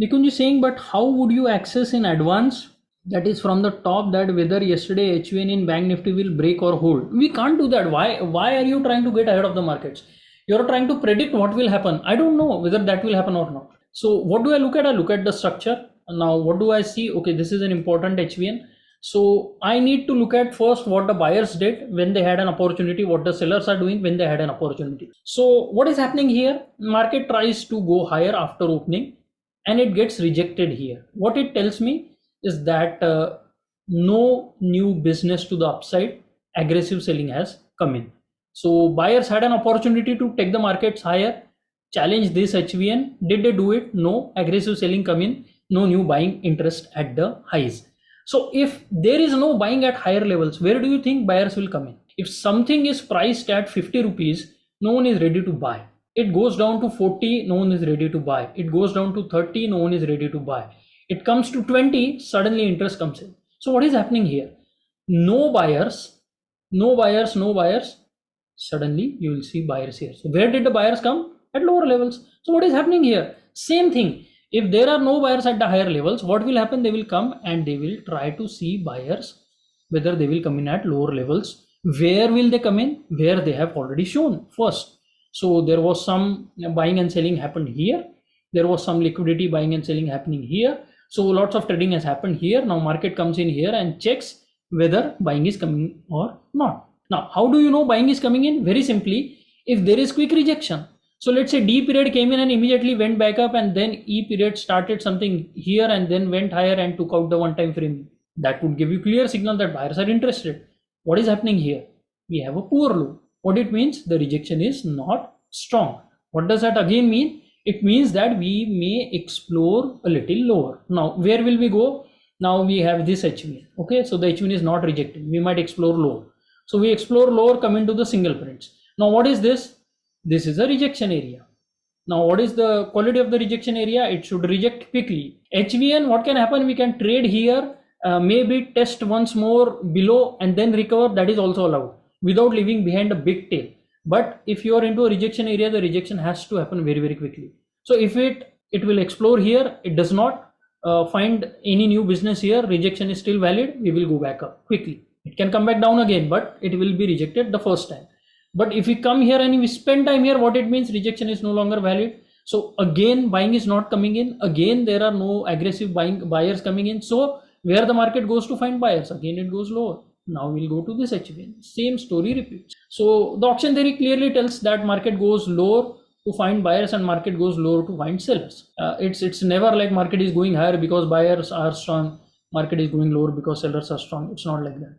Nikunj is saying, but how would you access in advance, that is from the top, that whether yesterday HVN in Bank Nifty will break or hold? We can't do that. Why are you trying to get ahead of the markets? You're trying to predict what will happen. I don't know whether that will happen or not. So what do I look at? I look at the structure. Now what do I see? Okay, this is an important HVN. So I need to look at first what the buyers did when they had an opportunity, what the sellers are doing when they had an opportunity. So what is happening here? Market tries to go higher after opening and it gets rejected here. What it tells me is that no new business to the upside, aggressive selling has come in. So buyers had an opportunity to take the markets higher, challenge this HVN. Did they do it? No. Aggressive selling come in, no new buying interest at the highs. So if there is no buying at higher levels, where do you think buyers will come in? If something is priced at 50 rupees, no one is ready to buy. It goes down to 40, no one is ready to buy. It goes down to 30, no one is ready to buy. It comes to 20, suddenly interest comes in. So what is happening here? No buyers, no buyers, no buyers. Suddenly you will see buyers here. So where did the buyers come? At lower levels. So what is happening here? Same thing. If there are no buyers at the higher levels, what will happen? They will come and they will try to see buyers, whether they will come in at lower levels. Where will they come in? Where they have already shown first. So there was some buying and selling happened here. There was some liquidity buying and selling happening here. So lots of trading has happened here. Now market comes in here and checks whether buying is coming or not. Now, how do you know buying is coming in? Very simply, if there is quick rejection. So let's say D period came in and immediately went back up, and then E period started something here and then went higher and took out the one time frame. That would give you clear signal that buyers are interested. What is happening here? We have a poor low. What it means? The rejection is not strong. What does that again mean? It means that we may explore a little lower. Now, where will we go? Now we have this HVN. Okay, so the HVN is not rejected. We might explore lower. So we explore lower, come into the single prints. Now what is this? This is a rejection area. Now what is the quality of the rejection area? It should reject quickly. HVN, what can happen? We can trade here, maybe test once more below and then recover. That is also allowed without leaving behind a big tail. But if you are into a rejection area, the rejection has to happen very, very quickly. So if it will explore here, it does not find any new business here, rejection is still valid, we will go back up quickly. It can come back down again, but it will be rejected the first time. But if we come here and we spend time here, what it means? Rejection is no longer valid. So again, buying is not coming in. Again, there are no aggressive buyers coming in. So where the market goes to find buyers? Again, it goes lower. Now we'll go to this HVN. Same story repeats. So the auction theory clearly tells that market goes lower to find buyers and market goes lower to find sellers. It's never like market is going higher because buyers are strong, market is going lower because sellers are strong. It's not like that.